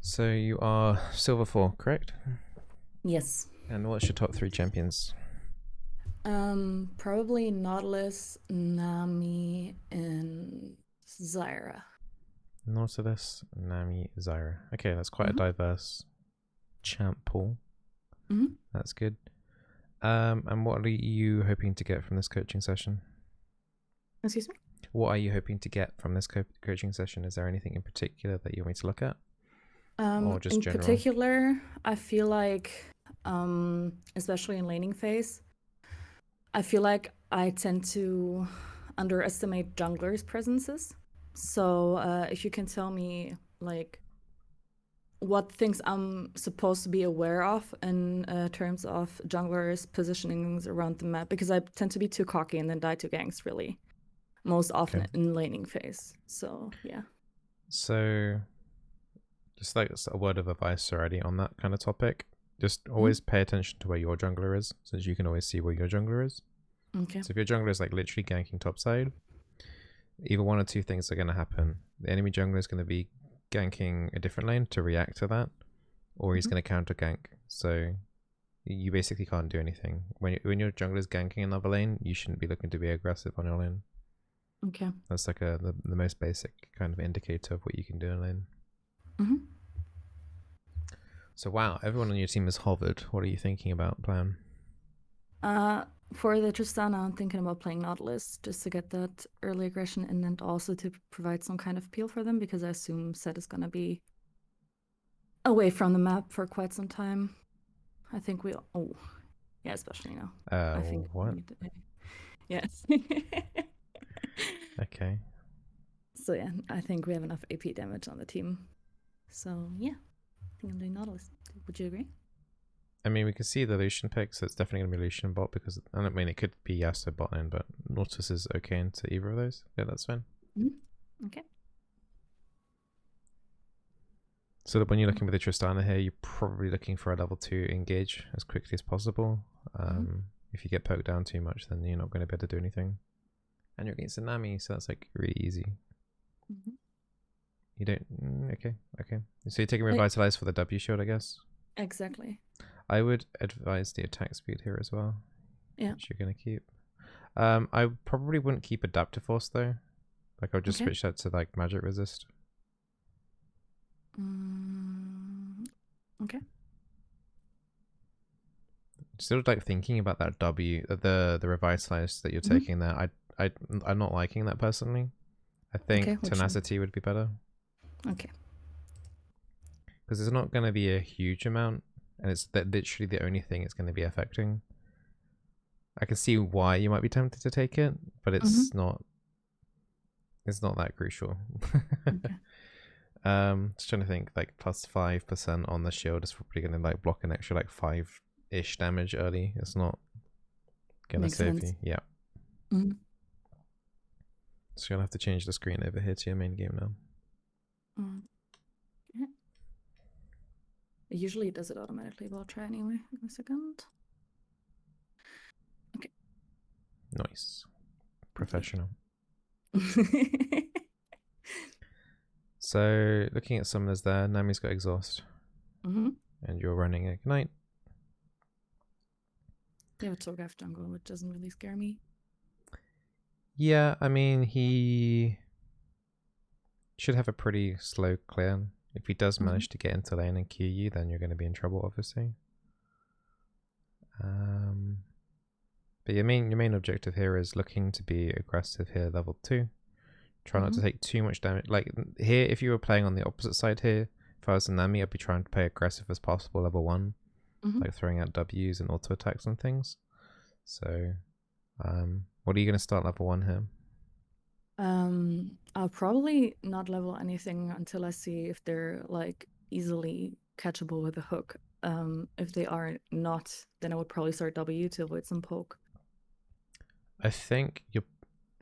So you are Silver 4, correct? Yes. And what's your top 3 champions? Probably Nautilus, Nami, and Zyra. Nautilus, Nami, Zyra. Okay, that's quite a Mm-hmm. diverse champ pool. Mm-hmm. That's good. And what are you hoping to get from this coaching session? Excuse me? What are you hoping to get from this coaching session? Is there anything in particular that you want me to look at? Or just In general? particular, I feel like, especially in laning phase, I feel like I tend to underestimate junglers' presences. So if you can tell me, like, what things I'm supposed to be aware of in terms of junglers' positionings around the map, because I tend to be too cocky and then die to ganks, really. Most often Okay. in laning phase. So yeah. So, just like a word of advice already on that kind of topic. Just Mm-hmm. always pay attention to where your jungler is, since you can always see where your jungler is. Okay. So if your jungler is like literally ganking topside, either one or two things are going to happen. The enemy jungler is going to be ganking a different lane to react to that, or he's Mm-hmm. going to counter gank. So you basically can't do anything. When your jungler is ganking another lane, you shouldn't be looking to be aggressive on your lane. Okay. That's like the most basic kind of indicator of what you can do in lane. Mm-hmm. So wow, everyone on your team is hovered. What are you thinking about plan? For the Tristana, I'm thinking about playing Nautilus just to get that early aggression in and also to provide some kind of peel for them, because I assume Set is gonna be away from the map for quite some time. I think yeah, especially now. I think we What? need to, yes. Okay. So yeah, I think we have enough AP damage on the team. So yeah, I think I'm doing Nautilus. Would you agree? I mean, we can see the Lucian pick, so it's definitely going to be Lucian bot because, I don't mean, it could be Yasuo bot lane, but Nautilus is okay into either of those. Yeah, that's fine. Mm-hmm. Okay. So when you're looking with the Tristana here, you're probably looking for a level 2 engage as quickly as possible. Mm-hmm. If you get poked down too much, then you're not going to be able to do anything. And you're against a Nami, so that's like really easy. Mm-hmm. You don't... okay. So you're taking Revitalize for the W shield, I guess? Exactly. I would advise the attack speed here as well. Yeah. Which you're going to keep. I probably wouldn't keep Adaptive Force though. Like I'll just switch that to like Magic Resist. Okay. Still like thinking about that W, the Revitalize that you're taking there. I'm not liking that personally. I think Tenacity would be better. Okay. Because it's not going to be a huge amount, and it's literally the only thing it's going to be affecting. I can see why you might be tempted to take it, but it's not. It's not that crucial. Okay. Just trying to think, like plus 5% on the shield is probably going to like block an extra like 5-ish damage early. It's not gonna save you. Yeah. Mm-hmm. So you'll have to change the screen over here to your main game now. Yeah. Usually it does it automatically, but I'll try anyway. In a second. Okay. Nice. Professional. So looking at summoners there, Nami's got Exhaust. And you're running Ignite. You have a Torghast jungle, which doesn't really scare me. Yeah, I mean, he should have a pretty slow clear. If he does manage to get into lane and Q you, then you're going to be in trouble, obviously. But your main objective here is looking to be aggressive here, level 2. Try not to take too much damage. Like here, if you were playing on the opposite side here, if I was a Nami, I'd be trying to play aggressive as possible, level 1. Like throwing out Ws and auto attacks and things. So, what are you going to start level 1 here? I'll probably not level anything until I see if they're like easily catchable with a hook. If they are not, then I would probably start W to avoid some poke. I think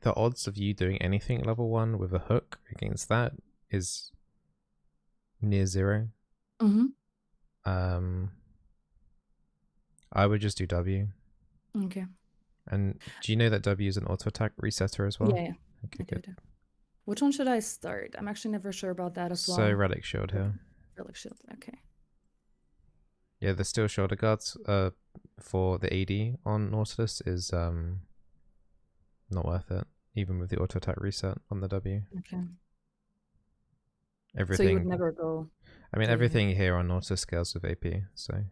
the odds of you doing anything at level 1 with a hook against that is near 0. I would just do W. Okay. And do you know that W is an auto attack resetter as well? Yeah. Okay, good. Which one should I start? I'm actually never sure about that as well. So Relic Shield here. Relic shield. Okay. Yeah, the steel shoulder guards for the AD on Nautilus is not worth it, even with the auto attack reset on the W. Okay. Everything. So you would never go. I mean, everything here on Nautilus scales with AP. So.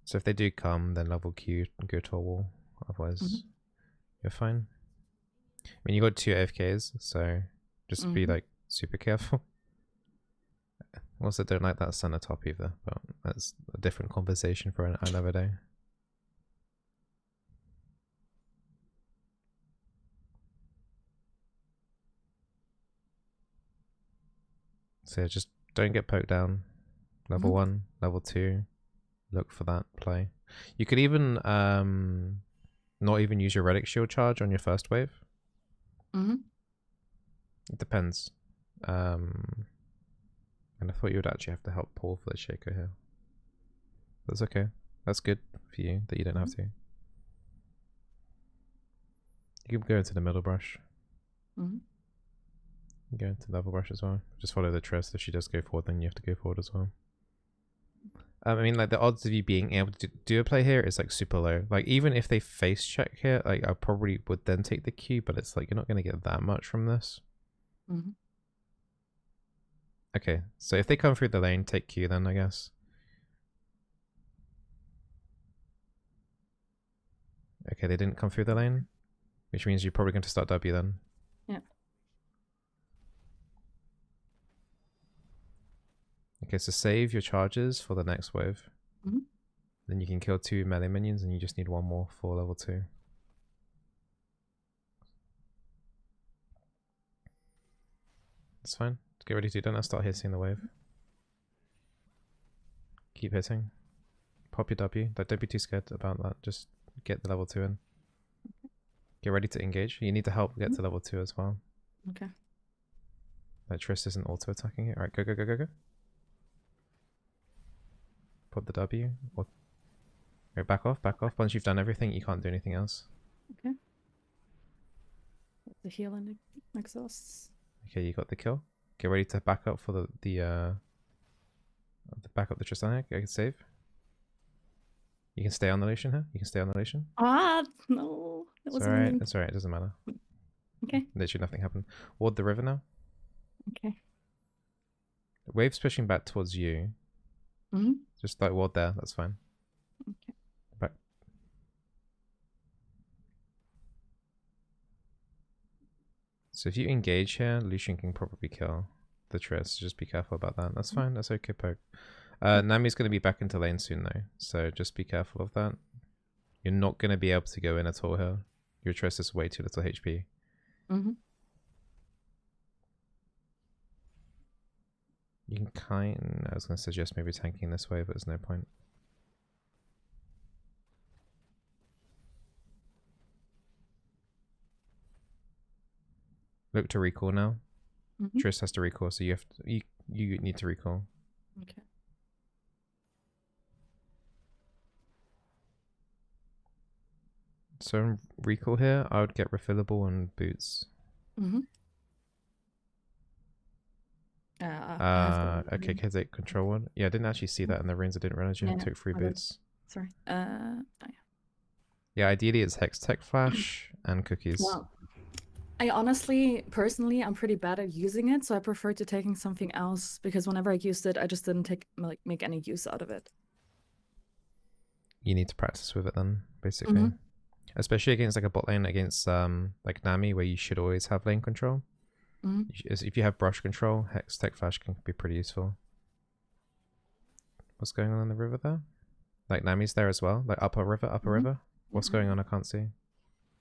So if they do come, then level Q and go to a wall. Otherwise, you're fine. I mean, you got 2 AFKs, so just be like super careful. Also, don't like that center top either, but that's a different conversation for another day. So yeah, just don't get poked down. Level 1, level 2, look for that play. You could even not even use your relic shield charge on your first wave. It depends. And I thought you would actually have to help pull for the Shaco here. That's okay. That's good for you that you don't have to. You can go into the middle brush. Go into the level brush as well. Just follow the Triss. If she does go forward, then you have to go forward as well. I mean, like, the odds of you being able to do a play here is like super low. Like, even if they face check here, like, I probably would then take the Q, but it's like you're not going to get that much from this. Okay, so if they come through the lane, take Q then, I guess. Okay, they didn't come through the lane, which means you're probably going to start W then. Yeah. Okay, so save your charges for the next wave. Then you can kill 2 melee minions and you just need 1 more for level 2. That's fine. Get ready to do that. Start hitting the wave. Keep hitting. Pop your W. Don't be too scared about that. Just get the level 2 in. Get ready to engage. You need to help get to level 2 as well. Okay. That Triss isn't auto attacking it. Alright, go, go, go, go, go. Put the W. Or... Right, back off, back off. Once you've done everything, you can't do anything else. Okay. The heal and the exhausts. Okay, you got the kill. Get ready to back up for the back up the Tristanic. I can save. You can stay on the Lucian here. You can stay on the Lucian. Ah, no. It's alright. It's alright. It doesn't matter. Okay. Literally nothing happened. Ward the river now. Okay. The wave's pushing back towards you. Just like ward there. That's fine. Okay. Back. So if you engage here, Lucian can probably kill the Triss. Just be careful about that. That's fine. That's okay, poke. Nami's going to be back into lane soon though, so just be careful of that. You're not going to be able to go in at all here. Your Triss is way too little HP. You can I was going to suggest maybe tanking this way, but there's no point. Look to recall now. Triss has to recall, so you have to, you need to recall. Okay. So in recall here, I would get refillable and boots. Okay, take control one. Yeah, I didn't actually see that in the runes. I didn't realize you took 3 boots. Sorry. Yeah, ideally it's Hex Tech Flash and cookies. Well, I honestly, personally, I'm pretty bad at using it, so I prefer to taking something else because whenever I used it, I just didn't make any use out of it. You need to practice with it then, basically. Especially against like a bot lane against like Nami, where you should always have lane control. If you have brush control, Hex Tech Flash can be pretty useful. What's going on in the river there? Like Nami's there as well, like upper river. What's going on? I can't see.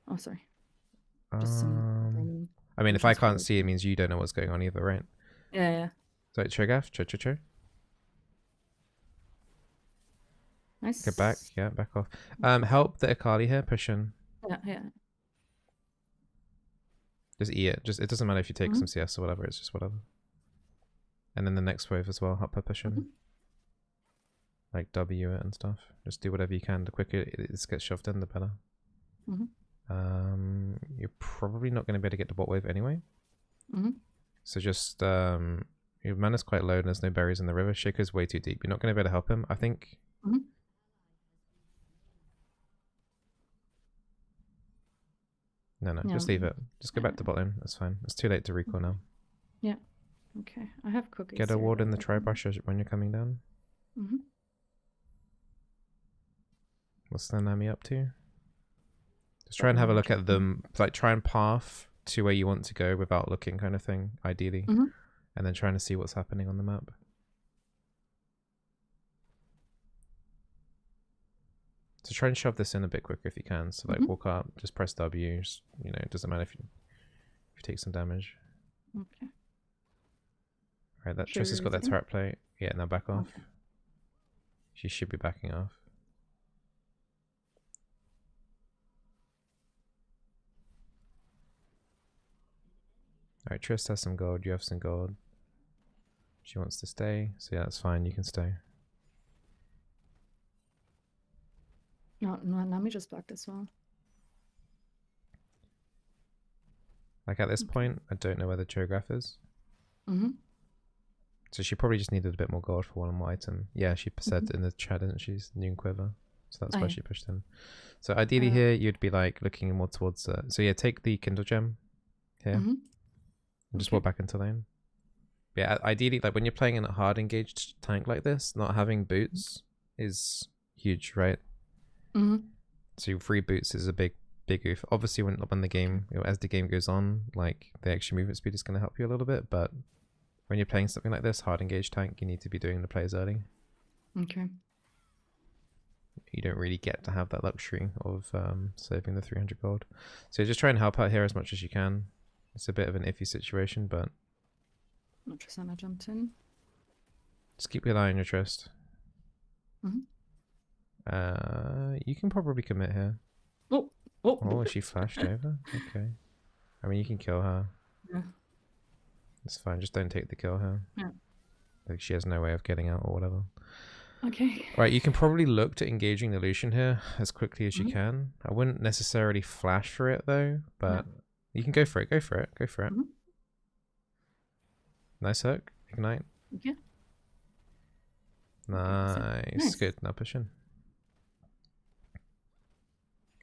Oh, sorry. I mean, if I can't see, it means you don't know what's going on either, right? Yeah. So Trigaf, Cho. Nice. Get back, yeah, back off. Help the Akali here, push in. Yeah. Just E it. It doesn't matter if you take some CS or whatever, it's just whatever. And then the next wave as well, help her push in. Like W it and stuff. Just do whatever you can. The quicker it gets shoved in, the better. You're probably not going to be able to get the bot wave anyway. So just your mana's quite low and there's no berries in the river. Shaker's way too deep. You're not going to be able to help him. I think. No, Yeah. just leave it. Just go back to bot lane. That's fine. It's too late to recall now. Yeah. Okay. I have cookies. Get a here, ward in the though. tri-brush when you're coming down. What's the Nami up to? Just try and have a look at them. Like try and path to where you want to go without looking, kind of thing, ideally. And then trying to see what's happening on the map. So try and shove this in a bit quicker if you can. So like walk up, just press W. Just, you know, it doesn't matter if you take some damage. Okay. Right, that Triss has got that turret plate. Yeah, now back off. Okay. She should be backing off. Alright, Triss has some gold. You have some gold. She wants to stay. So yeah, that's fine. You can stay. No, Nami just backed as well. Like at this point, I don't know where the Cho'Gath is. So she probably just needed a bit more gold for one more item. Yeah, she said in the chat, didn't she? Noon Quiver. So that's why she pushed in. So ideally here, you'd be like looking more towards... so yeah, take the Kindle Gem here. And just walk back into lane. Yeah, ideally, like when you're playing in a hard engaged tank like this, not having boots is huge, right? So free boots is a big oof. Obviously, when the game, you know, as the game goes on, like the extra movement speed is going to help you a little bit, but when you're playing something like this, hard engaged tank, you need to be doing the plays early. Okay. You don't really get to have that luxury of saving the 300 gold. So just try and help out here as much as you can. It's a bit of an iffy situation, but... Tristana jumped in. Just keep your eye on your Trist. You can probably commit here. Oh, she flashed over? Okay. I mean, you can kill her. Yeah. It's fine, just don't take the kill here. Yeah. Like, she has no way of getting out or whatever. Okay. Right, you can probably look to engaging the Lucian here as quickly as you can. I wouldn't necessarily flash for it, though, but you can go for it, go for it, go for it. Nice hook, ignite. Okay. Nice, good, now push in.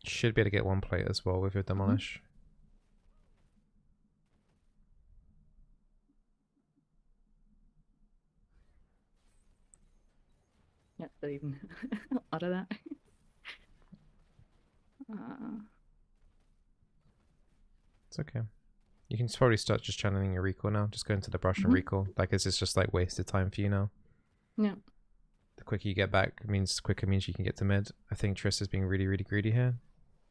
Should be able to get one plate as well with your demolish. Yeah, but even out of that. It's okay. You can probably start just channeling your recall now. Just go into the brush and recall. Like, this is just like wasted time for you now. Yeah. The quicker you get back means you can get to mid. I think Triss is being really, really greedy here.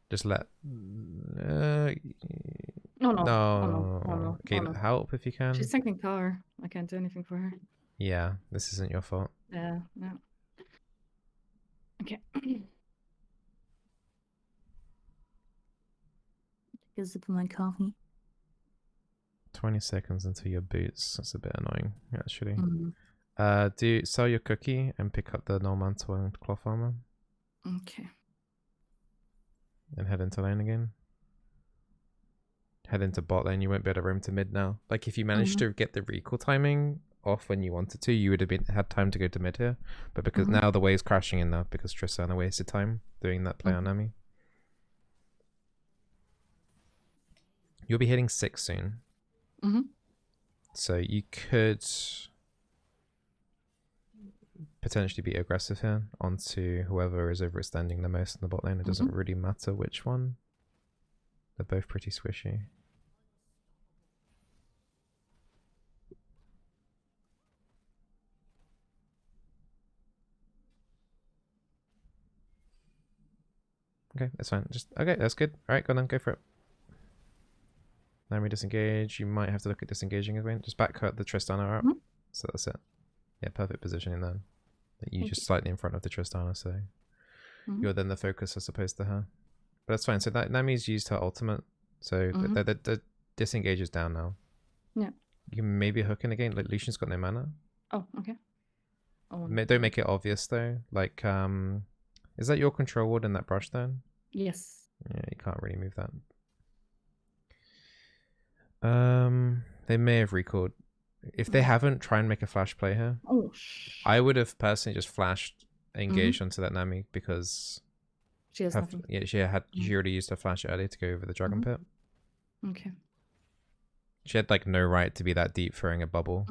Just let... No. Okay, help if you can. She's sinking tower. I can't do anything for her. Yeah, this isn't your fault. Yeah, no. Okay. Take a sip of my coffee. 20 seconds until your boots. That's a bit annoying, actually. Sell your cookie and pick up the null mantle and cloth armor. Okay. And head into lane again. Head into bot lane. You won't be able to roam to mid now. Like, if you managed to get the recall timing off when you wanted to, you would have had time to go to mid here. But because now the wave's crashing in now because Tristana wasted time doing that play on Nami. You'll be hitting 6 soon. So you could potentially be aggressive here onto whoever is overextending the most in the bot lane. It doesn't really matter which one. They're both pretty squishy. Okay, that's fine. Okay, that's good. Alright, go on, go for it. Now we disengage. You might have to look at disengaging again. Just back cut the Tristana out. So that's it. Yeah, perfect positioning then. You just slightly in front of the Tristana, so you're then the focus as opposed to her. But that's fine. So Nami's used her ultimate. So the disengage is down now. Yeah. You can maybe hook in again. Like, Lucian's got no mana. Oh, okay. Don't make it obvious though. Like, is that your control ward in that brush then? Yes. Yeah, you can't really move that. They may have recalled. If they haven't, try and make a flash play here. Oh, I would have personally just flashed engaged onto that Nami because she has nothing. Yeah, she already used her flash earlier to go over the dragon pit. Okay. She had like no right to be that deep throwing a bubble.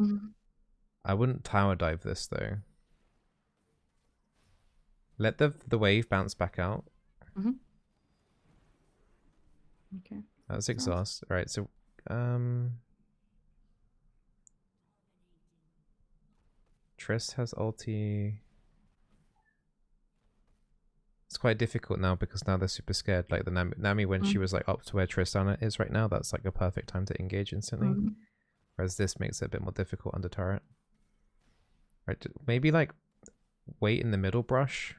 I wouldn't tower dive this though. Let the wave bounce back out. Okay. That's exhaust. Right, so Triss has ulti. It's quite difficult now because now they're super scared. Like the Nami when she was like up to where Tristana is right now, that's like a perfect time to engage instantly. Whereas this makes it a bit more difficult under turret. Right, maybe like wait in the middle brush.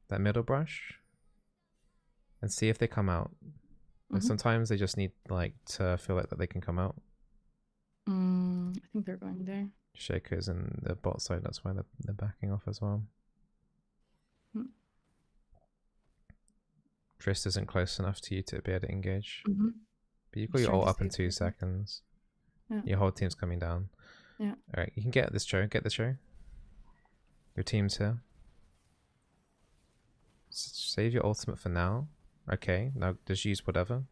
That middle brush. And see if they come out. And sometimes they just need like to feel like that they can come out. I think they're going there. Shaco's in the bot side, that's why they're backing off as well. Triss isn't close enough to you to be able to engage. But you've got your ult up in 2 seconds. Yeah. Your whole team's coming down. Yeah. Alright, you can get this show. Get the show. Your team's here. Save your ultimate for now. Okay, now just use whatever.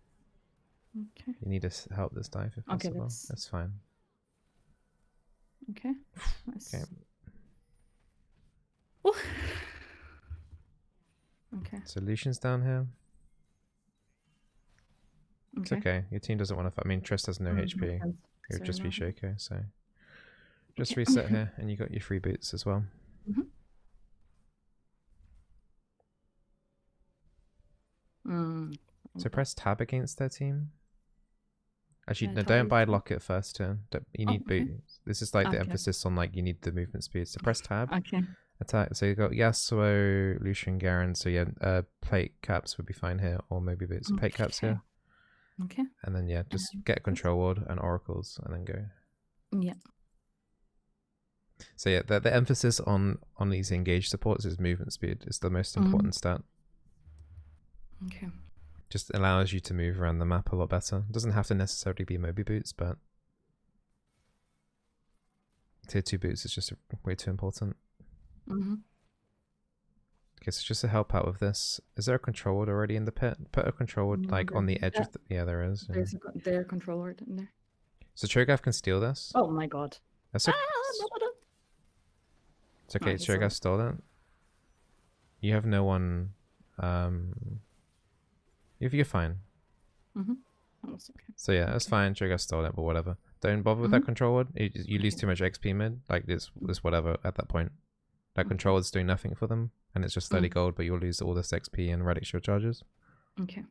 Okay. You need to help this dive if possible. That's fine. Okay. Nice. Okay. Ooh. Okay. Solutions down here. It's okay. Your team doesn't want to. I mean, Triss has no HP. It would just be Shaco, so just reset here, and you got your free boots as well. So press tab against their team. Actually, no, don't buy locket first turn. You need boots. This is like the emphasis on like you need the movement speed. So press tab. Okay. Attack. So you got Yasuo, Lucian, Garen. So yeah, plate caps would be fine here, or maybe boots. Plate caps here. Okay. And then yeah, just get a control ward and oracles, and then go. Yeah. So yeah, the emphasis on these engaged supports is movement speed. It's the most important stat. Okay. Just allows you to move around the map a lot better. It doesn't have to necessarily be Moby boots, but tier 2 boots is just way too important. Okay, so just to help out with this, is there a control ward already in the pit? Put a control ward like on the edge of the... Yeah, there is. There's their control ward in there. So Cho'Gath can steal this. Oh my god. That's okay. It's okay, Cho'Gath stole it. You have no one... You're fine. Almost okay. So yeah, that's fine. Cho'Gath stole it, but whatever. Don't bother with that control ward. You lose too much XP mid. Like this whatever at that point. That control ward's doing nothing for them, and it's just 30 gold, but you'll lose all this XP and relic shield charges. Okay.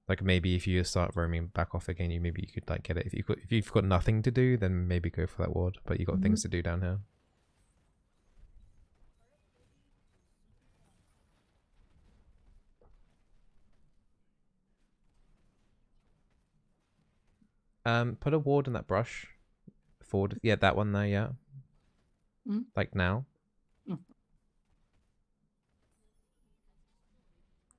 Like maybe if you start roaming back off again, you could like get it. If you've got nothing to do, then maybe go for that ward. But you got things to do down here. Put a ward in that brush. Forward. Yeah, that one there, yeah. Like now.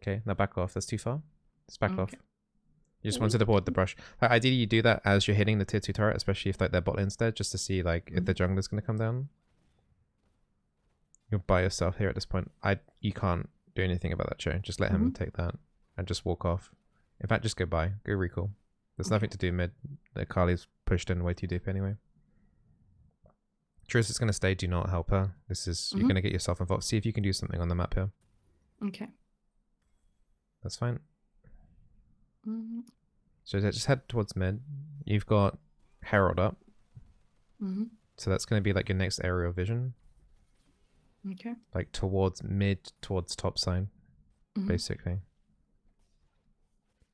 Okay, now back off. That's too far. Just back off. You just wanted to board the brush. Ideally, you do that as you're hitting the tier 2 turret, especially if like they're bot lane's dead, just to see like if the jungler's going to come down. You're by yourself here at this point. You can't do anything about that, Cho. Just let him take that and just walk off. In fact, just go by. Go recall. There's nothing to do mid. The Kali's pushed in way too deep anyway. Triss is going to stay. Do not help her. This is you're going to get yourself involved. See if you can do something on the map here. Okay. That's fine. So just head towards mid. You've got Herald up. So that's going to be like your next aerial vision. Okay. Like towards mid, towards top side, basically.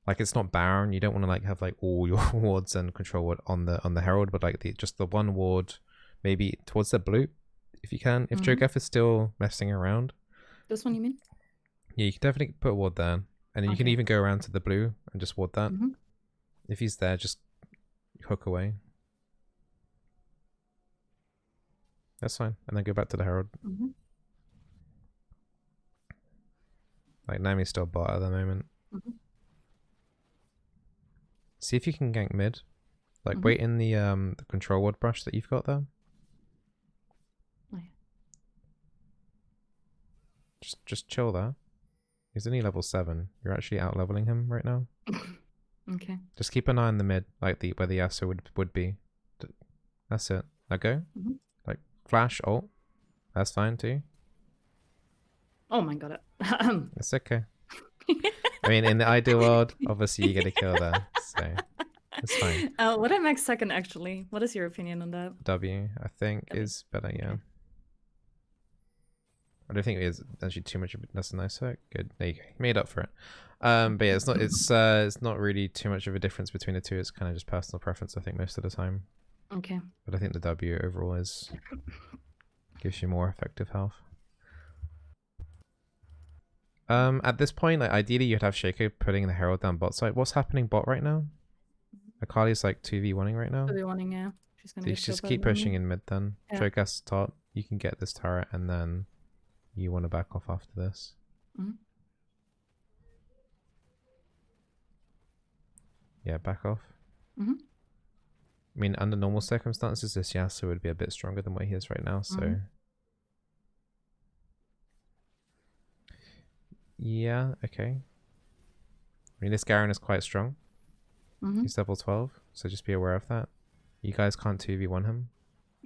Like it's not Baron. You don't want to like have like all your wards and control ward on the Herald, but like just the one ward, maybe towards the blue, if you can. If Cho'Gath is still messing around. This one you mean? Yeah, you can definitely put a ward there. And then you can even go around to the blue and just ward that. If he's there, just hook away. That's fine. And then go back to the Herald. Like Nami's still bot at the moment. See if you can gank mid. Like wait in the control word brush that you've got there. Oh, yeah. Just chill there. He's only level 7. You're actually out leveling him right now. Okay. Just keep an eye on the mid, like where the Yasuo would be. That's it. Now go. Like flash ult. That's fine too. Oh my god. It's okay. I mean, in the ideal world, obviously you get a kill there, so it's fine. What I max second actually? What is your opinion on that? W, I think, W. is better. Yeah. Okay. I don't think it is actually too much of it. That's a nice hook. Good. There you go. You made up for it. But yeah, it's not really too much of a difference between the two. It's kind of just personal preference, I think, most of the time. Okay. But I think the W overall gives you more effective health. At this point, like ideally you'd have Shaco putting the Herald down bot side. What's happening bot right now? Akali's like 2v1ing right now. 2v1ing, yeah. She's gonna Just keep pushing in mid then. Yeah. Cho'Gath's top. You can get this turret and then you want to back off after this. Yeah, back off. I mean, under normal circumstances, this Yasuo would be a bit stronger than what he is right now, so... Yeah, okay. I mean, this Garen is quite strong. He's level 12, so just be aware of that. You guys can't 2v1 him.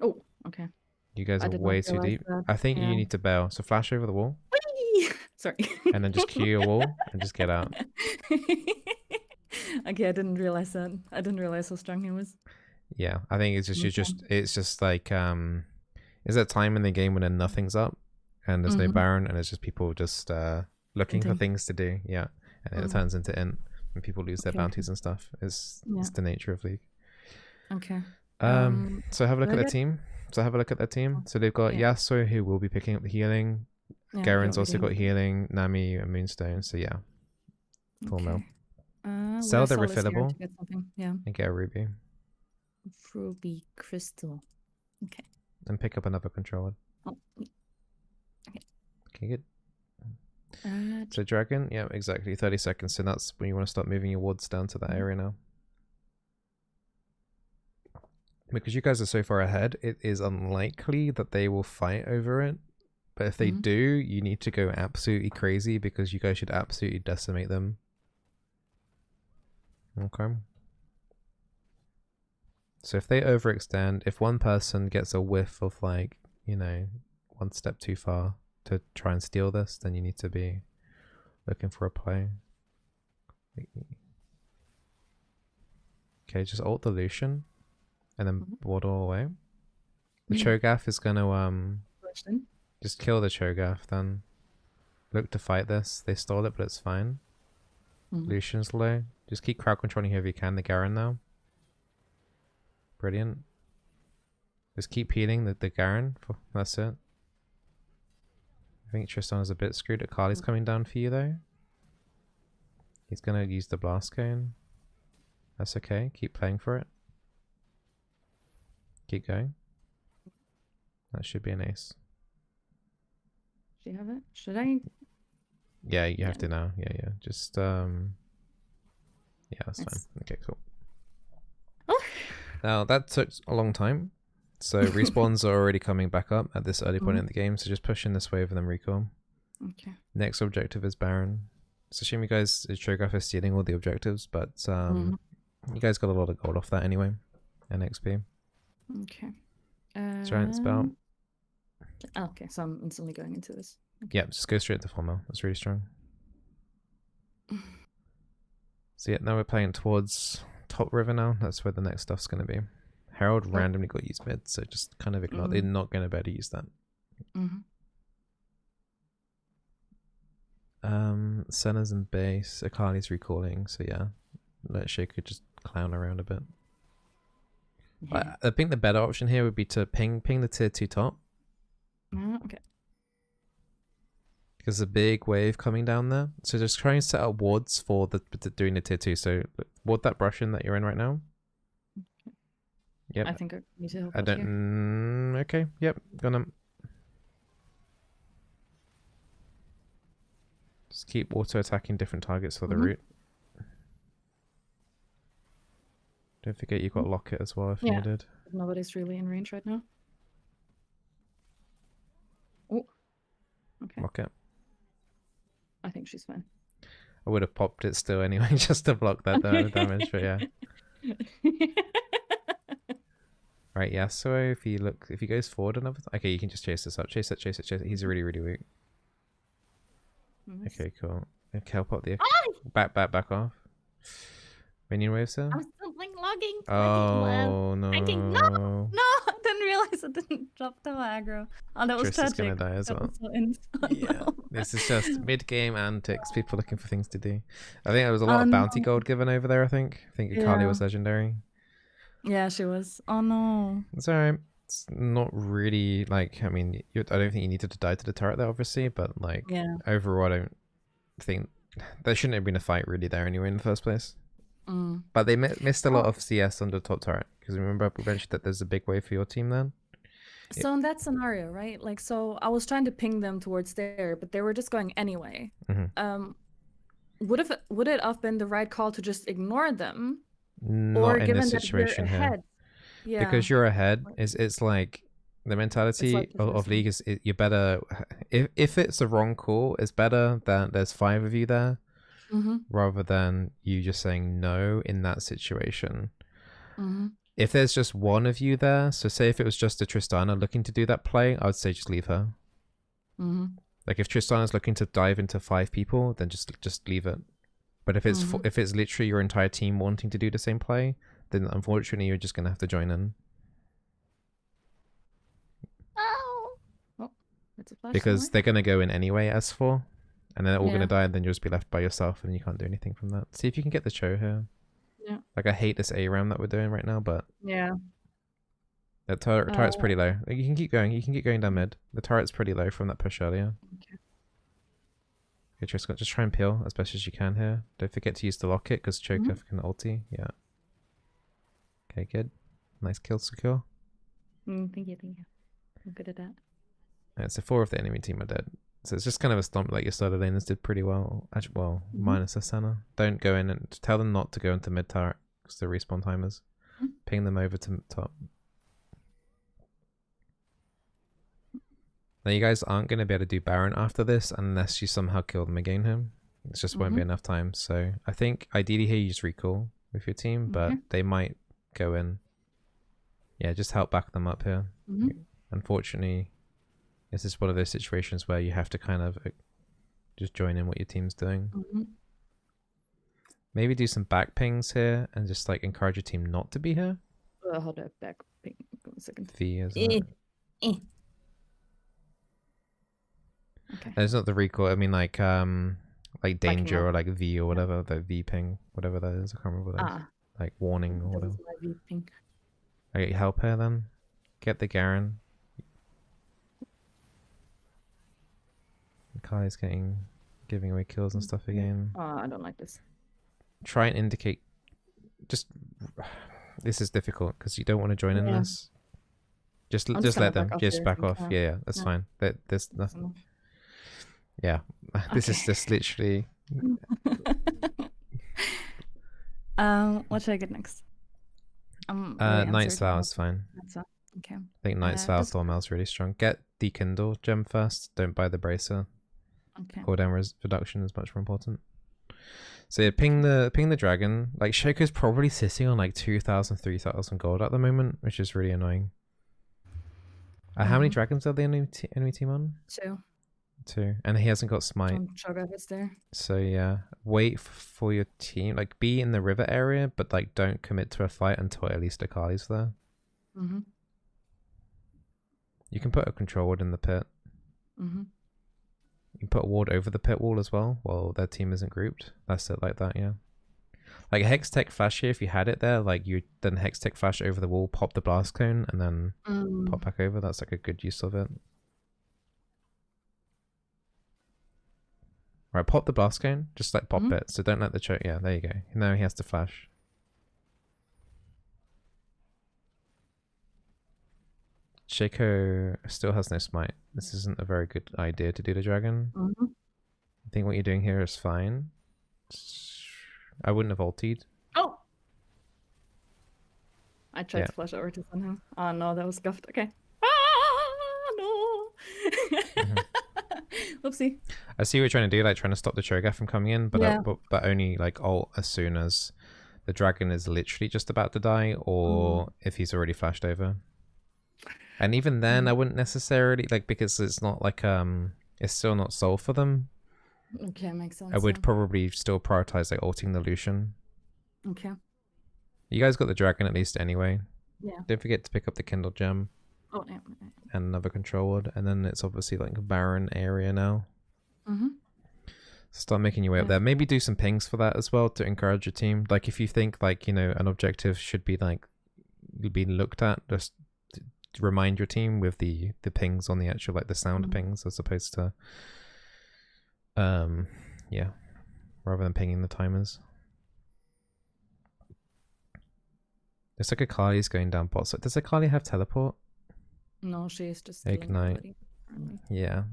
Oh, okay. You guys are way too deep. That. I think you need to bail. So flash over the wall. Whee! Sorry. And then just Q your wall and just get out. Okay, I didn't realize that. I didn't realize how strong he was. Yeah, I think it's just it's just like is that time in the game when then nothing's up and there's no Baron and it's just people just looking for things to do. Yeah. And then it turns into int and people lose their bounties and stuff. It's the nature of League. Okay. So have a look at the team. So they've got Yasuo who will be picking up the healing. Garen's also got healing, Nami and Moonstone. So yeah. Full mill. Sell the refillable and get a ruby. Ruby crystal. Okay. And pick up another controller. Oh. Okay. Okay, good. So dragon, yeah, exactly. 30 seconds. So that's when you want to start moving your wards down to that area now. Because you guys are so far ahead, it is unlikely that they will fight over it. But if they do, you need to go absolutely crazy because you guys should absolutely decimate them. Okay. So if they overextend, if one person gets a whiff of like, you know, one step too far to try and steal this, then you need to be looking for a play. Okay, just ult the Lucian and then waddle away. The Cho'Gath is gonna just kill the Cho'Gath then. Look to fight this. They stole it, but it's fine. Lucian's low. Just keep crowd controlling whoever you can. The Garen now. Brilliant. Just keep healing the Garen. That's it. I think Tristan is a bit screwed. Akali's coming down for you though. He's gonna use the blast cone. That's okay. Keep playing for it. Keep going. That should be an ace. Do you have it? Should I? Yeah, you have to now. Yeah. Just yeah, that's fine. Okay, cool. Oh. Now that took a long time. So respawns are already coming back up at this early point in the game, so just push in this wave and then recall. Okay. Next objective is Baron. It's a shame you guys, Cho'Gath is stealing all the objectives, but you guys got a lot of gold off that anyway, and XP. Okay. Giant spell. Okay, so I'm instantly going into this. Okay. Yeah, just go straight to full mill. That's really strong. So yeah, now we're playing towards top river now. That's where the next stuff's going to be. Herald randomly got used mid, so just kind of ignore. They're not going to be able to use that. Senna's in base. Akali's recalling, so yeah. Let Shaco just clown around a bit. I think the better option here would be to ping the tier 2 top. Okay. Because a big wave coming down there. So just try and set up wards for doing the tier 2. So ward that brush in that you're in right now. Yep. I think I need to help. I don't. Okay. Yep. Gonna just keep auto attacking different targets for the route. Don't forget you got Locket as well if Yeah. needed. Nobody's really in range right now. Oh, okay. Locket. I think she's fine. I would have popped it still anyway, just to block that damage, but yeah. Right, yeah, so if he goes forward another okay, you can just chase this up. Chase it. He's really, really weak. Nice. Okay, cool. Okay, I'll pop the back off. Minion waves there? I'm still logging. Oh no. No, I didn't realize I didn't drop the aggro. Oh, that was Triss is tragic. gonna die as That well. was so Yeah. no. This is just mid-game antics, people looking for things to do. I think there was a lot of bounty gold given over there, I think. Akali was legendary. Yeah, she was. Oh no. It's alright. It's not really like, I mean, I don't think you needed to die to the turret there, obviously, but like, overall, I don't think there shouldn't have been a fight really there anyway in the first place. But they missed a lot of CS on the top turret, because remember we mentioned that there's a big wave for your team then? So in that scenario, right? Like, so I was trying to ping them towards there, but they were just going anyway. Would it have been the right call to just ignore them? Not in this situation here. Yeah. Because you're ahead, it's like the mentality like of League is you better if it's the wrong call, it's better that there's 5 of you there rather than you just saying no in that situation. If there's just one of you there, so say if it was just a Tristana looking to do that play, I would say just leave her. Like if Tristana's looking to dive into 5 people, then just leave it. But if it's if it's literally your entire team wanting to do the same play, then unfortunately you're just gonna have to join in. Oh, that's a flash because somewhere. they're gonna go in anyway as 4, and then they're all gonna die, and then you'll just be left by yourself, and you can't do anything from that. See if you can get the Cho here. Yeah. Like I hate this ARAM that we're doing right now, but yeah, that turret's pretty low. Like, you can keep going. You can keep going down mid. The turret's pretty low from that push earlier. Okay, Triscott, just try and peel as best as you can here. Don't forget to use the locket because Cho'Gath can ulti. Yeah. Okay, good. Nice kill secure. Thank you. I'm good at that. Alright, so 4 of the enemy team are dead. So it's just kind of a stomp. Like your starter laners did pretty well. Actually, well, minus Asana. Don't go in and tell them not to go into mid turret because the respawn timers. Ping them over to top. Now you guys aren't going to be able to do Baron after this unless you somehow kill them again him. It just won't be enough time. So I think ideally here you just recall with your team, but they might go in. Yeah, just help back them up here. Unfortunately, this is one of those situations where you have to kind of just join in what your team's doing. Maybe do some back pings here and just like encourage your team not to be here. Hold up, back ping. One second. V, isn't it? Okay. It's not the recall. I mean, like danger or like V or whatever, the V ping, whatever that is. I can't remember what that is. Like warning or whatever. My V ping. Okay, help her then. Get the Garen. Kai's giving away kills and stuff again. Oh, I don't like this. Try and indicate. Just this is difficult because you don't want to join in this. Just let them. Just back off. Yeah, that's fine. There's nothing. Yeah, this is just literally. What should I get next? Knight's Vow is fine. Okay. I think Knight's Vow Thormel's really strong. Get the Kindle gem first. Don't buy the bracer. Okay. Cooldown reduction is much more important. So yeah, ping the dragon. Like Shoko's probably sitting on like 2,000, 3,000 gold at the moment, which is really annoying. How many dragons are the enemy team on? 2, and he hasn't got smite. Cho'Gath is there. So yeah, wait for your team. Like be in the river area, but like don't commit to a fight until at least Akali's there. You can put a control ward in the pit. You can put a ward over the pit wall as well while their team isn't grouped. That's it, like that, yeah. Like Hex Tech Flash here, if you had it there, like you then Hex Tech Flash over the wall, pop the blast cone, and then pop back over. That's like a good use of it. Right, pop the blast cone. Just like pop it. So don't let the choke. Yeah, there you go. Now he has to flash. Shaco still has no smite. This isn't a very good idea to do the dragon. I think what you're doing here is fine. I wouldn't have ultied. Oh! I tried Yeah. to flash over to somehow. Oh no, that was scuffed. Okay. Ah, no. Whoopsie. I see what you're trying to do, like trying to stop the Cho'Gath from coming in, but Yeah. but only like ult as soon as the dragon is literally just about to die, or if he's already flashed over. And even then, I wouldn't necessarily like, because it's not like it's still not soul for them. Okay, makes sense. I would probably still prioritize like ulting the Lucian. Okay. You guys got the dragon at least anyway. Yeah. Don't forget to pick up the Kindle gem. Oh yeah. And another control ward, and then it's obviously like a barren area now. Start making your way up there. Maybe do some pings for that as well to encourage your team. Like if you think like, you know, an objective should be like being looked at, just remind your team with the pings on the actual, like the sound pings, as opposed to yeah, rather than pinging the timers. There's like Akali's going down bot. So does Akali have teleport? No, she's just Ignite. Yeah.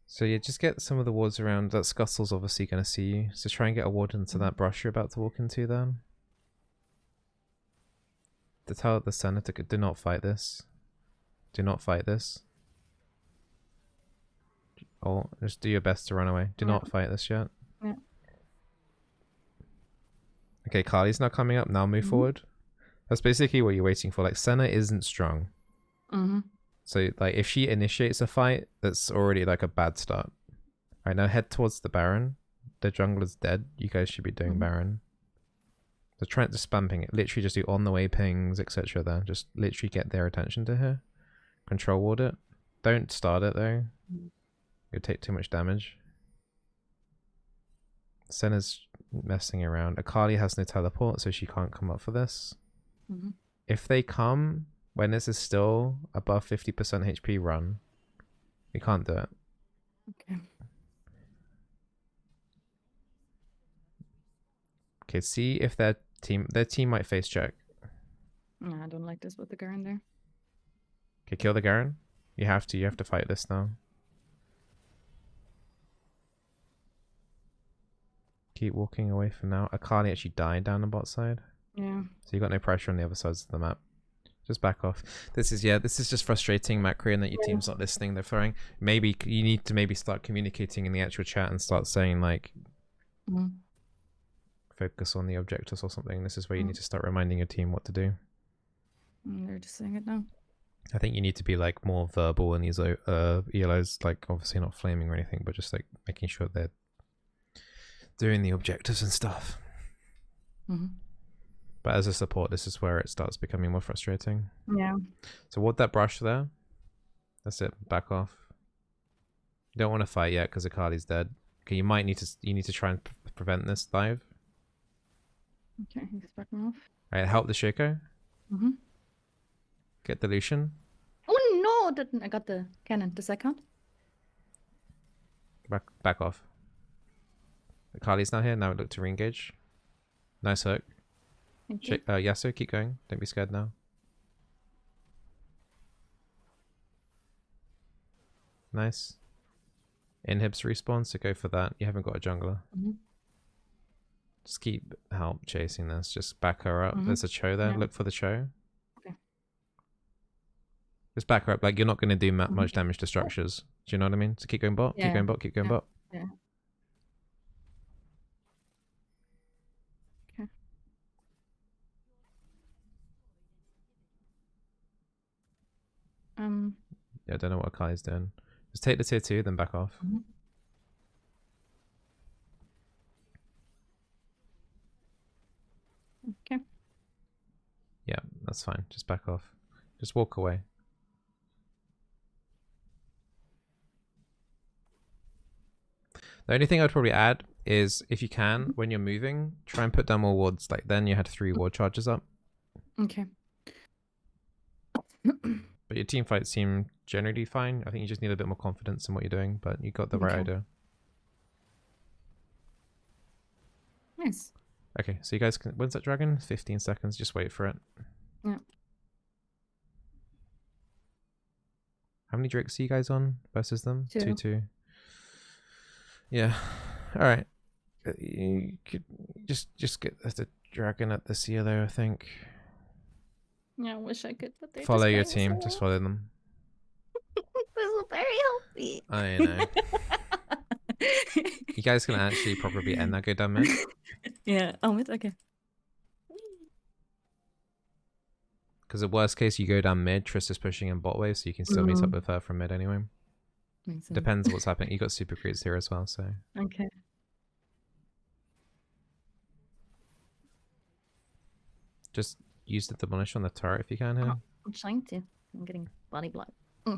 So yeah, just get some of the wards around. That Scuttle's obviously going to see you. So try and get a ward into that brush you're about to walk into then. To tell the senator, do not fight this. Do not fight this. Or just do your best to run away. Do not fight this yet. Yeah. Okay, Kali's now coming up. Now move forward. That's basically what you're waiting for. Like, Senna isn't strong. So, like, if she initiates a fight, that's already, like, a bad start. Alright, now head towards the Baron. The jungler's dead. You guys should be doing Baron. So try to spamming it. Literally just do on the way pings, etc. there. Just literally get their attention to her. Control ward it. Don't start it, though. You'll take too much damage. Senna's messing around. Akali has no teleport, so she can't come up for this. If they come when this is still above 50% HP, run. We can't do it. Okay. Okay, see if their team might face check. No, I don't like this with the Garen there. Okay, kill the Garen. You have to fight this now. Keep walking away from now. Akali actually died down the bot side. Yeah. So you got no pressure on the other sides of the map. Just back off. This is just frustrating, Macri, that your team's not listening. They're throwing. Maybe you need to maybe start communicating in the actual chat and start saying like, focus on the objectives or something. This is where you need to start reminding your team what to do. They're just saying it now. I think you need to be like more verbal in these ELOs, like obviously not flaming or anything, but just like making sure they're doing the objectives and stuff. But as a support, this is where it starts becoming more frustrating. Yeah. So ward that brush there. That's it. Back off. You don't want to fight yet because Akali's dead. Okay, you need to try and prevent this dive. Okay, he's backing off. Alright, help the Shaco. Get the Lucian. Oh no! I got the cannon. Does that count? Back off. Akali's now here. Now look to re-engage. Nice hook. Yasuo, keep going. Don't be scared now. Nice. Inhibs respawn, so go for that. You haven't got a jungler. Just keep help chasing this. Just back her up. There's a Cho there. Look for the Cho. Okay. Just back her up. Like, you're not going to do much damage to structures. Do you know what I mean? So keep going bot. Keep going bot. Keep going bot. Yeah. Yeah, I don't know what Akali's doing. Just take the tier 2, then back off. Okay. Yeah, that's fine. Just back off. Just walk away. The only thing I'd probably add is, if you can, when you're moving, try and put down more wards. Like, then you had 3 ward charges up. Okay. But your team fights seem generally fine. I think you just need a bit more confidence in what you're doing, but you got the right idea. Nice. Okay, so you guys can... When's that dragon? 15 seconds. Just wait for it. Yeah. How many drakes are you guys on versus them? 2. 2. Yeah. All right. You could just get the dragon at this year though, I think. Yeah, I wish I could, but they're Follow just your going team. so Just well. follow them. Bizzleberry, help me. I know. You guys can actually probably end that go down mid. Yeah. Oh, mid. Okay. Because the worst case, you go down mid. Triss is pushing in bot wave, so you can still meet up with her from mid anyway. Makes sense. Depends what's happening. You got super creeps here as well, so. Okay. Just use the demolish on the turret if you can here. I'm trying to. I'm getting body block. I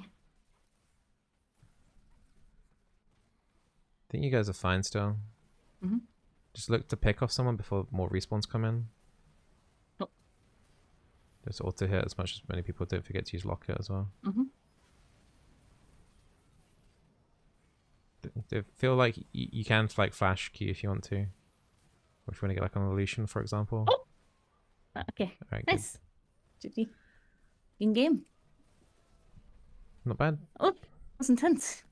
think you guys are fine still. Just look to pick off someone before more respawns come in. Oh. Just auto hit as much as many people. Don't forget to use lock hit as well. I feel like you can like flash Q if you want to. Or if you want to get like an illusion, for example. Oh. Okay. Right, nice. GG. In game. Not bad. Oh, that was intense.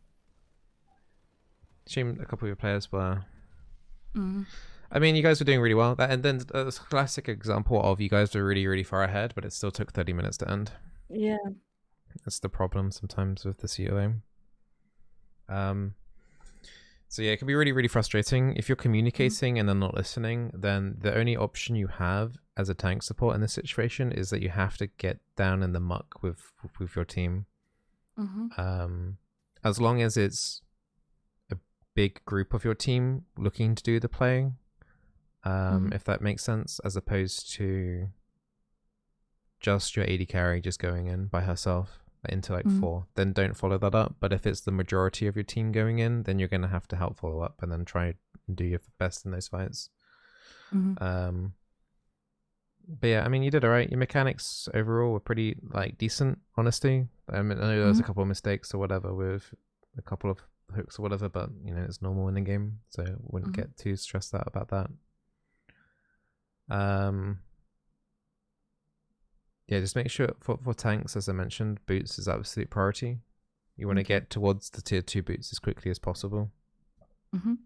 Shame a couple of your players were. I mean, you guys were doing really well. And then a classic example of you guys were really, really far ahead, but it still took 30 minutes to end. Yeah. That's the problem sometimes with the COA. So yeah, it can be really, really frustrating. If you're communicating and they're not listening, then the only option you have as a tank support in this situation is that you have to get down in the muck with your team. As long as it's a big group of your team looking to do the playing, if that makes sense, as opposed to just your AD carry just going in by herself into like 4, then don't follow that up. But if it's the majority of your team going in, then you're going to have to help follow up and then try and do your best in those fights. But yeah, I mean, you did all right. Your mechanics overall were pretty like decent, honestly. I mean, I know there was a couple of mistakes or whatever with a couple of hooks or whatever, but you know, it's normal in the game, so I wouldn't get too stressed out about that. Yeah, just make sure for tanks, as I mentioned, boots is absolute priority. You want to get towards the tier 2 boots as quickly as possible. It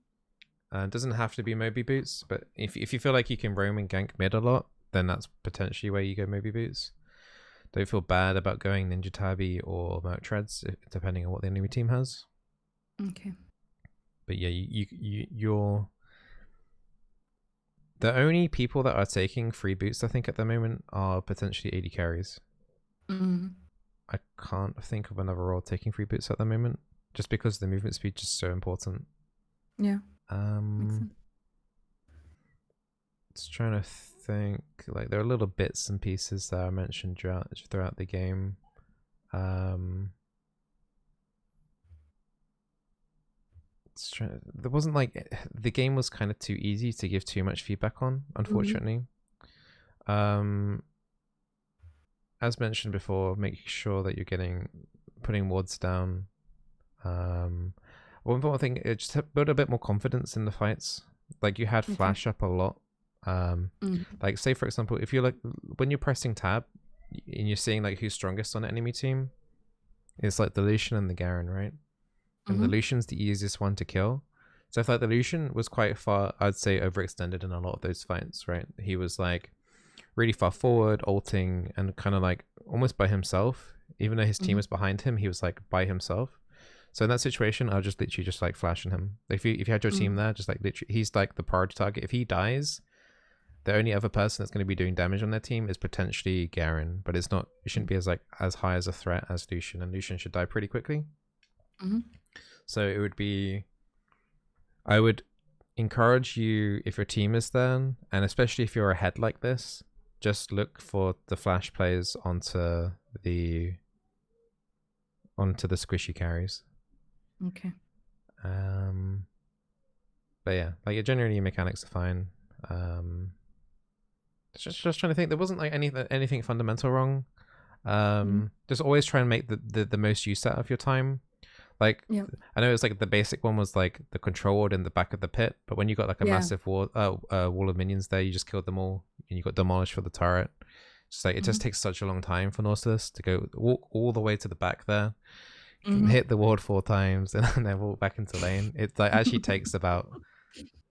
doesn't have to be Moby boots, but if you feel like you can roam and gank mid a lot, then that's potentially where you go Moby boots. Don't feel bad about going Ninja Tabi or Merc Treads, depending on what the enemy team has. Okay. But yeah, you're the only people that are taking free boots, I think, at the moment are potentially AD carries. I can't think of another role taking free boots at the moment, just because the movement speed is so important. Yeah. Makes sense. Just trying to think, like there are little bits and pieces that I mentioned throughout the game. There wasn't like the game was kind of too easy to give too much feedback on, unfortunately. As mentioned before, make sure that you're putting wards down. One important thing, just build a bit more confidence in the fights. Like you had flash up a lot. Like say for example, if you're like when you're pressing tab and you're seeing like who's strongest on the enemy team, it's like the Lucian and the Garen, right? And the Lucian's the easiest one to kill. So if like the Lucian was quite far, I'd say overextended in a lot of those fights, right? He was like really far forward, ulting, and kind of like almost by himself. Even though his team was behind him, he was like by himself. So in that situation, I'll just literally just like flashing him. If you had your team there, just like literally, he's like the priority target. If he dies, the only other person that's going to be doing damage on their team is potentially Garen, but it's not. It shouldn't be as high as a threat as Lucian, and Lucian should die pretty quickly. So it would be. I would encourage you, if your team is there, and especially if you're ahead like this, just look for the flash plays onto the squishy carries. Okay. But yeah, like generally your mechanics are fine. Just trying to think. There wasn't like anything fundamental wrong. Just always try and make the most use out of your time. Like I know it's like the basic one was like the control ward in the back of the pit, but when you got like a massive wall of minions there, you just killed them all and you got demolished for the turret. Just like it just takes such a long time for Nautilus to walk all the way to the back there, hit the ward 4 times, and then walk back into lane. It like actually takes about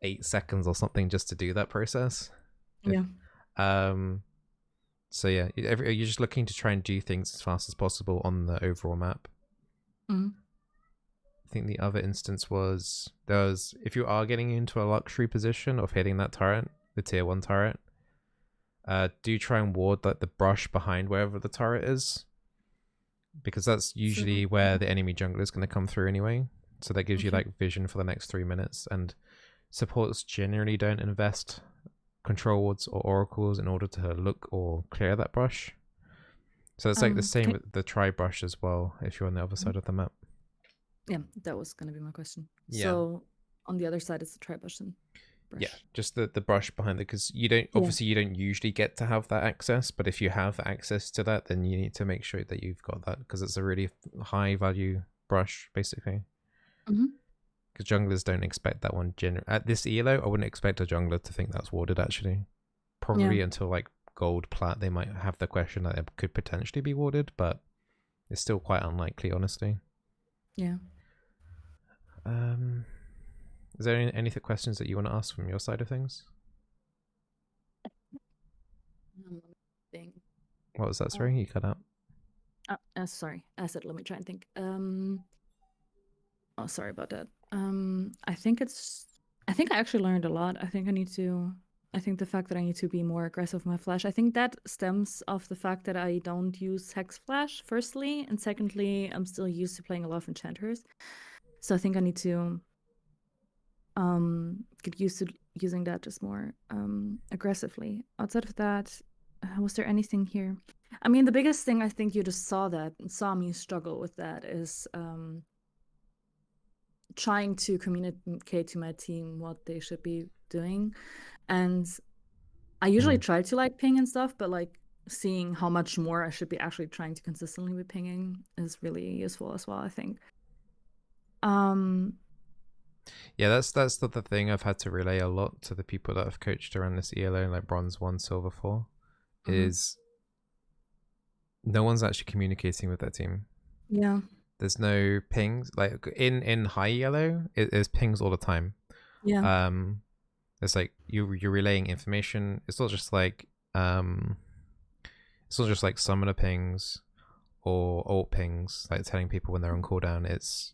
8 seconds or something just to do that process. Yeah. So yeah, you're just looking to try and do things as fast as possible on the overall map. Mm-hmm. I think the other instance was if you are getting into a luxury position of hitting that turret, the tier 1 turret, do try and ward like the brush behind wherever the turret is, because that's usually where the enemy jungler is going to come through anyway. So that gives you like vision for the next 3 minutes. And supports generally don't invest control wards or oracles in order to look or clear that brush. So it's like the same with the tri brush as well if you're on the other side of the map. Yeah, that was gonna be my question. Yeah. So on the other side is the tri brush. Yeah, just the brush behind it, because you don't obviously you don't usually get to have that access, but if you have access to that, then you need to make sure that you've got that, because it's a really high value brush basically. Because junglers don't expect that one. At this elo, I wouldn't expect a jungler to think that's warded actually. Probably until like gold plat, they might have the question that it could potentially be warded, but it's still quite unlikely, honestly. Yeah. Is there any questions that you want to ask from your side of things? What was that? Sorry, you cut out. Sorry, I said let me try and think. Oh, sorry about that. I think I actually learned a lot. I think the fact that I need to be more aggressive with my flash, I think that stems off the fact that I don't use Hex Flash, firstly, and secondly, I'm still used to playing a lot of enchanters. So I think I need to get used to using that just more aggressively. Outside of that, was there anything here? I mean, the biggest thing, I think you just saw me struggle with that, is trying to communicate to my team what they should be doing. And I usually try to like ping and stuff, but like seeing how much more I should be actually trying to consistently be pinging is really useful as well, I think. Yeah, that's the thing I've had to relay a lot to the people that I've coached around this ELO, like bronze 1, silver 4, is no one's actually communicating with their team. Yeah. There's no pings. Like in high yellow, there's pings all the time. Yeah. It's like you're relaying information. It's not just like summoner pings or alt pings, like telling people when they're on cooldown. It's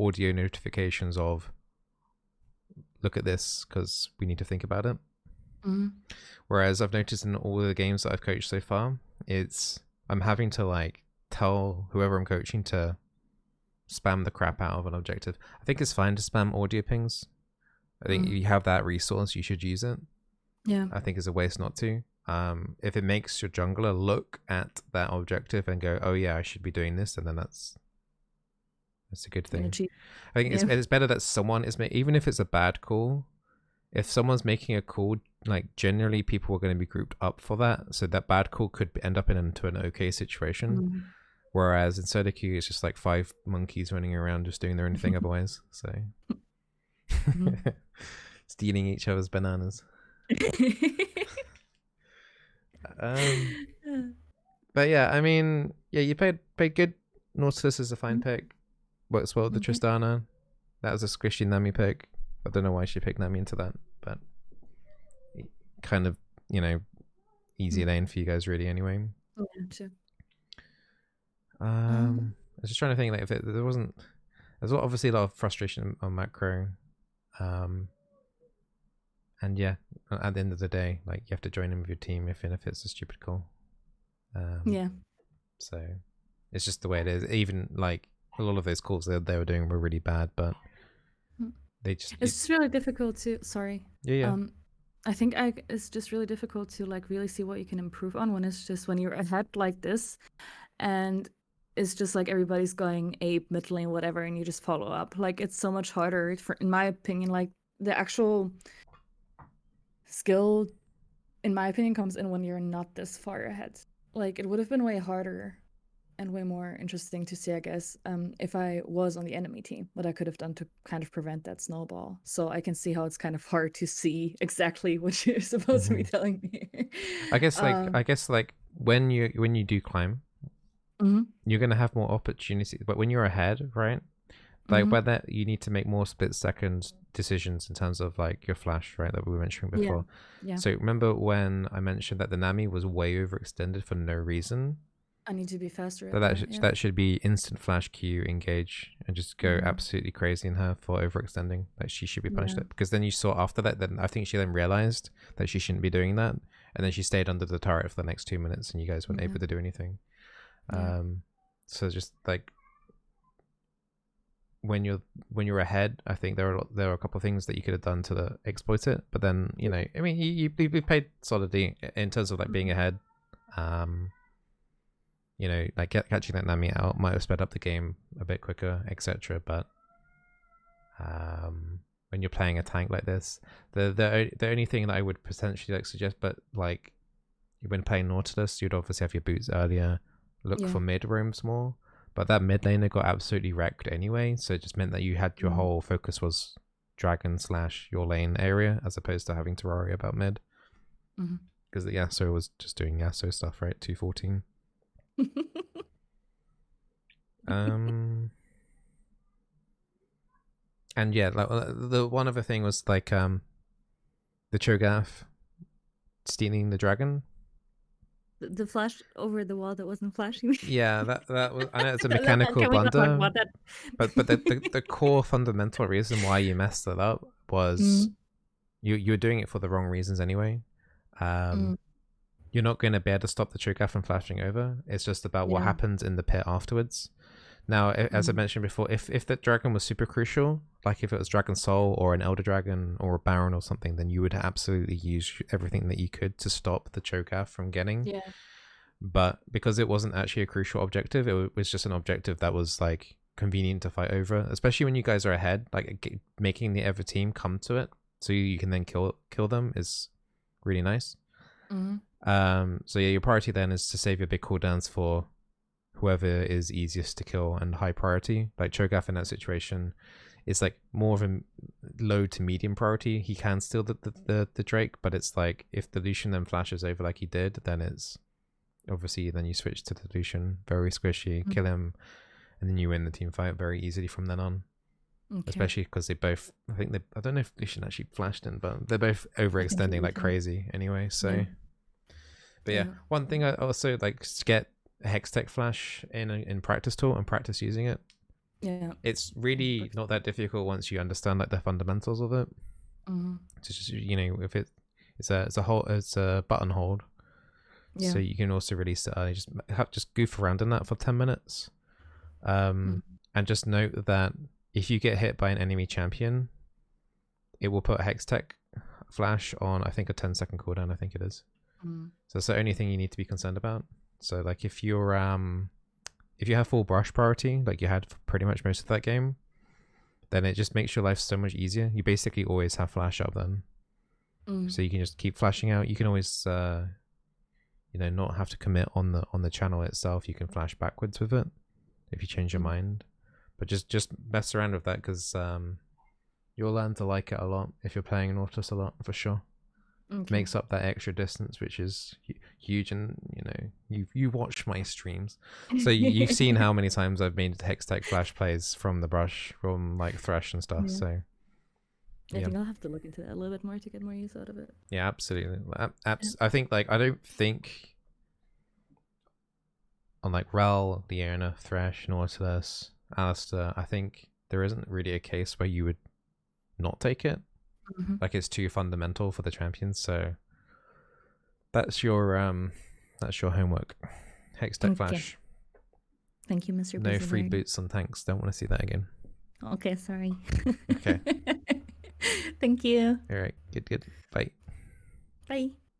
audio notifications of, look at this because we need to think about it. Whereas I've noticed in all the games that I've coached so far, I'm having to like tell whoever I'm coaching to spam the crap out of an objective. I think it's fine to spam audio pings. I think you have that resource, you should use it. Yeah. I think it's a waste not to. If it makes your jungler look at that objective and go, oh yeah, I should be doing this, and then that's a good thing. I think it's better that someone is even if it's a bad call, if someone's making a call, like generally people are going to be grouped up for that, so that bad call could end up into an okay situation. Whereas in solo queue, it's just like 5 monkeys running around just doing their own thing otherwise. So stealing each other's bananas. But yeah, I mean, yeah, you played good. Nautilus is a fine pick. Works well with the Tristana. That was a squishy Nami pick. I don't know why she picked Nami into that, but kind of, easy lane for you guys really anyway. Yeah, too. I was just trying to think, like, if there wasn't, there's obviously a lot of frustration on macro, and yeah, at the end of the day, like, you have to join in with your team if it's a stupid call. Yeah. So it's just the way it is. Even like a lot of those calls they were doing were really bad, but they just. It's really difficult to. Sorry. Yeah. I think it's just really difficult to like really see what you can improve on when you're ahead like this, and it's just like everybody's going ape, mid lane, whatever, and you just follow up. Like, it's so much harder, in my opinion. Like, the actual skill, in my opinion, comes in when you're not this far ahead. Like, it would have been way harder and way more interesting to see, I guess, if I was on the enemy team, what I could have done to kind of prevent that snowball. So I can see how it's kind of hard to see exactly what you're supposed to be telling me. I guess like when you do climb, you're gonna have more opportunities. But when you're ahead, right? like whether you need to make more split-second decisions in terms of like your flash, right, that we were mentioning before. Yeah. So remember when I mentioned that the Nami was way overextended for no reason? I need to be faster. That should be instant flash Q engage and just go absolutely crazy in her for overextending. Like she should be punished because then you saw after that. Then I think she then realized that she shouldn't be doing that, and then she stayed under the turret for the next 2 minutes, and you guys weren't able to do anything. So just like when you're ahead, I think there are a couple of things that you could have done to exploit it. But then I mean, you played solidly in terms of like being ahead. Like catching that Nami out might have sped up the game a bit quicker, etc. But when you're playing a tank like this, the only thing that I would potentially like suggest, but like when playing Nautilus, you'd obviously have your boots earlier, look for mid roams more. But that mid laner got absolutely wrecked anyway, so it just meant that you had your whole focus was dragon / your lane area as opposed to having to worry about mid. Because the Yasuo was just doing Yasuo stuff, right? 214. And yeah, like the one other thing was like the Cho'Gath stealing the dragon. The flash over the wall that wasn't flashing me. Yeah, that was. I know it's a mechanical blunder, but the core fundamental reason why you messed it up was you were doing it for the wrong reasons anyway. You're not going to be able to stop the Cho'Gath from flashing over. It's just about what happens in the pit afterwards. Now, as I mentioned before, if that dragon was super crucial, like if it was Dragon Soul or an Elder Dragon or a Baron or something, then you would absolutely use everything that you could to stop the Cho'Gath from getting. Yeah. But because it wasn't actually a crucial objective, it was just an objective that was like convenient to fight over, especially when you guys are ahead. Like making the other team come to it so you can then kill them is really nice. So yeah, your priority then is to save your big cooldowns for whoever is easiest to kill and high priority. Like Cho'Gath in that situation is like more of a low to medium priority. He can steal the Drake, but it's like if the Lucian then flashes over like he did, then it's obviously then you switch to the Lucian, very squishy, kill him, and then you win the team fight very easily from then on. Especially because they both, I don't know if Lucian actually flashed in, but they're both overextending like crazy anyway. So, but yeah, one thing I also like to get a Hextech flash in practice tool and practice using it. Yeah, it's really not that difficult once you understand like the fundamentals of it. It's just if it's a button hold, so you can also release it early. Just goof around in that for 10 minutes, and just note that if you get hit by an enemy champion, it will put a Hextech flash on I think a 10-second cooldown. I think it is. So that's the only thing you need to be concerned about. So like if you're if you have full brush priority, like you had pretty much most of that game, then it just makes your life so much easier. You basically always have flash up then. So you can just keep flashing out. You can always not have to commit on the channel itself. You can flash backwards with it if you change your mind. But just mess around with that because you'll learn to like it a lot if you're playing Nautilus a lot for sure. Makes up that extra distance, which is huge, and you watch my streams, so you've seen how many times I've made Hextech flash plays from the brush, from like Thresh and stuff. So I think I'll have to look into that a little bit more to get more use out of it. Yeah, absolutely. I think like I don't think on like Rel, Leona, Thresh, Nautilus, Alistair, I think there isn't really a case where you would not take it. Like it's too fundamental for the champions, so that's your homework. Hextech flash. Thank you, Mr. No Bizzleberry. free boots on tanks. Don't want to see that again. Okay, sorry. Okay. Thank you. All right. Good. Bye. Bye.